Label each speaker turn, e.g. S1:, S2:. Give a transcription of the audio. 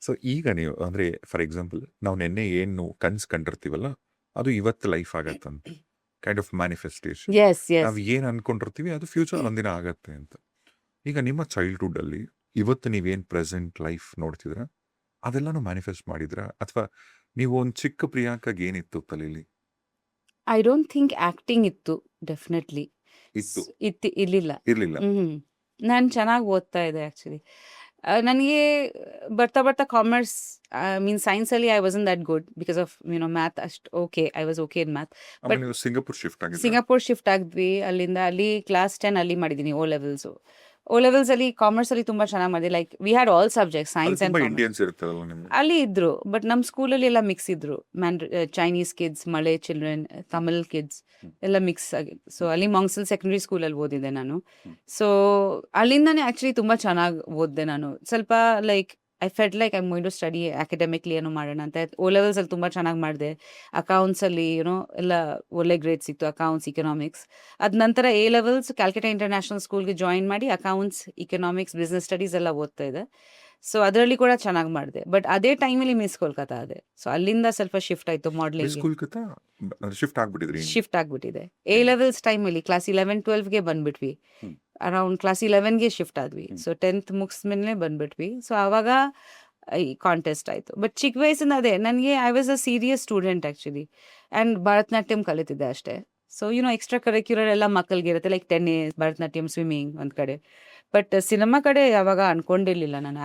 S1: So ಈಗ ನೀವು ಅಂದ್ರೆ ಫಾರ್ ಎಕ್ಸಾಂಪಲ್ ನಾವು ನಿನ್ನೆ ಏನು ಕನ್ಸ್ ಕಂಡಿರ್ತೀವಲ್ಲ ಅದು ಇವತ್ತು ಲೈಫ್ ಆಗತ್ತಂತ kind of manifestation.
S2: Yes yes
S1: ನಾವು ಏನು ಅನ್ಕೊಂಡಿರ್ತೀವಿ ಅದು ಫ್ಯೂಚರ್ ಒಂದಿನ ಆಗತ್ತೆ ಅಂತ. ಈಗ ನಿಮ್ಮ ಚೈಲ್ಡ್ಹುಡ್ ಅಲ್ಲಿ ಇವತ್ತು ನೀವೇನ್ ಪ್ರೆಸೆಂಟ್ ಲೈಫ್ ನೋಡ್ತಿದ್ರ ಅದೆಲ್ಲಾನು ಮ್ಯಾನಿಫೆಸ್ಟ್ ಮಾಡಿದ್ರ ಅಥವಾ ನೀವು ಒಂದು ಚಿಕ್ಕ ಪ್ರಿಯಾಂಕಾಗ್ ಏನಿತ್ತು ತಲೆಯಲ್ಲಿ
S2: ಐ ಡೋಂಟ್ ಥಿಂಕ್ ಆಕ್ಟಿಂಗ್ ಇತ್ತು ಡೆಫಿನೆಟ್ಲಿ.
S1: ಇತ್ತು
S2: ಇರ್ಲಿಲ್ಲ.
S1: ಇರ್ಲಿಲ್ಲ?
S2: ನಾನು ಚೆನ್ನಾಗಿ ಓದ್ತಾ ಇದ್ದೆ ಆ್ಯಕ್ಚುಲಿ. ನನಗೆ ಬರ್ತಾ ಬರ್ತಾ ಕಾಮರ್ಸ್ ಮೀನ್ ಸೈನ್ಸಲ್ಲಿ I wasn't that good because of math ಅಷ್ಟು okay, I was okay in math.
S1: ಆಮೇಲೆ
S2: ಬಟ್
S1: ನೀವು ಸಿಂಗಾಪುರ್ ಶಿಫ್ಟ್ ಆಗಿದ್ರ?
S2: ಸಿಂಗಾಪುರ್ ಶಿಫ್ಟ್ ಆಗಿದ್ವಿ. ಅಲ್ಲಿಂದ ಅಲ್ಲಿ ಕ್ಲಾಸ್ 10 ಅಲ್ಲಿ ಮಾಡಿದ್ದೀನಿ ಓ ಲೆವೆಲ್ಸ್ ಅಲ್ಲಿ ಕಾಮರ್ಸ್ ಅಲ್ಲಿ ತುಂಬಾ ಚೆನ್ನಾಗಿ ಮಾಡಿದೆ. Like we had all subject
S1: ಅಲ್ಲಿ
S2: ಸೈನ್ಸ್ ಅಂಡ್
S1: ತುಂಬಾ
S2: ಕಾಮರ್ಸ್.
S1: ಇಂಡಿಯನ್ಸ್ ಇರ್ತಾರಲ್ಲ ನಿಮ್ಗೆ.
S2: ಅಲ್ಲಿ ಇದ್ರು, ಬಟ್ ನಮ್ಮ ಸ್ಕೂಲಲ್ಲಿ ಎಲ್ಲ ಮಿಕ್ಸ್ ಇದ್ರು. ಚೈನೀಸ್ ಕಿಡ್ಸ್, ಮಳೆ ಚಿಲ್ಡ್ರನ್, ತಮಿಳ್ ಕಿಡ್ಸ್ ಎಲ್ಲ ಮಿಕ್ಸ್ ಆಗಿತ್ತು. ಸೊ ಅಲ್ಲಿ ಮಾಂಗ್ಸಲ್ ಸೆಕೆಂಡ್ರಿ ಸ್ಕೂಲಲ್ಲಿ ಓದಿದ್ದೆ ನಾನು. ಸೊ ಅಲ್ಲಿಂದಾನೇ ಆ್ಯಕ್ಚುಲಿ ತುಂಬ ಚೆನ್ನಾಗಿ ಓದಿದೆ ನಾನು. ಸ್ವಲ್ಪ like I felt like I going to study academically ಏನೋ ಮಾಡೋಣ ಅಂತ. ಓ ಲೆವೆಲ್ಸಲ್ಲಿ ತುಂಬ ಚೆನ್ನಾಗಿ ಮಾಡಿದೆ. ಅಕೌಂಟ್ಸಲ್ಲಿ ಎಲ್ಲ ಒಳ್ಳೆ ಗ್ರೇಡ್ ಸಿಕ್ತು, ಅಕೌಂಟ್ಸ್, ಇಕನಾಮಿಕ್ಸ್. ಅದ ನಂತರ ಎ ಲೆವೆಲ್ಸ್ ಕ್ಯಾಲ್ಕಟಾ ಇಂಟರ್ನ್ಯಾಷನಲ್ ಸ್ಕೂಲ್ಗೆ ಜಾಯಿನ್ ಮಾಡಿ ಅಕೌಂಟ್ಸ್, ಇಕನಾಮಿಕ್ಸ್, ಬಿಸ್ನೆಸ್ ಸ್ಟಡೀಸ್ ಎಲ್ಲ ಓದ್ತಾ ಇದೆ. ಸೊ ಅದರಲ್ಲಿ ಕೂಡ ಚೆನ್ನಾಗಿ ಮಾಡಿದೆ. ಬಟ್ ಅದೇ ಟೈಮಲ್ಲಿ ಮಿಸ್ ಕೋಲ್ಕತ್ತಾ ಅದೇ. ಸೊ ಅಲ್ಲಿಂದ ಸ್ವಲ್ಪ ಶಿಫ್ಟ್ ಆಯಿತು
S1: ಮಿಸ್
S2: ಮಾಡ್ಲಿಂಗ್ಗೆ.
S1: ಕೋಲ್ಕತ್ತಾ ಶಿಫ್ಟ್ ಆಗ್ಬಿಟ್ಟಿದ್ರಿ?
S2: ಶಿಫ್ಟ್ ಆಗಿಬಿಟ್ಟಿದೆ. ಎ ಲೆವೆಲ್ಸ್ ಟೈಮಲ್ಲಿ ಕ್ಲಾಸ್ 11-12ಗೆ ಬಂದ್ಬಿಟ್ವಿ. ಅರೌಂಡ್ ಕ್ಲಾಸ್ 11ಗೆ ಶಿಫ್ಟ್ ಆದ್ವಿ. ಸೊ 10th ಮುಗಿಸ್ಮೇಲೆ ಬಂದ್ಬಿಟ್ವಿ. ಸೊ ಆವಾಗ ಈ ಕಾಂಟೆಸ್ಟ್ ಆಯಿತು. ಬಟ್ ಚಿಕ್ಕ ವಯಸ್ಸಿಂದ ಅದೇ ನನಗೆ I was a serious student actually. And Bharatanatyam ಕಲಿತಿದ್ದೆ ಅಷ್ಟೇ. ಸೊ ಎಕ್ಸ್ಟ್ರಾ ಕರಿಕ್ಯುಲರ್ ಎಲ್ಲ ಮಕ್ಕಳಿಗೆ ಇರುತ್ತೆ, ಲೈಕ್ ಟೆನ್ನಿಸ್, ಭರತನಾಟ್ಯಂ, ಸ್ವಿಮ್ಮಿಂಗ್ ಒಂದು ಕಡೆ. ಬಟ್ ಸಿನಿಮಾ ಕಡೆ ಯಾವಾಗ ಅನ್ಕೊಂಡಿರ್ಲಿಲ್ಲ ನಾನು.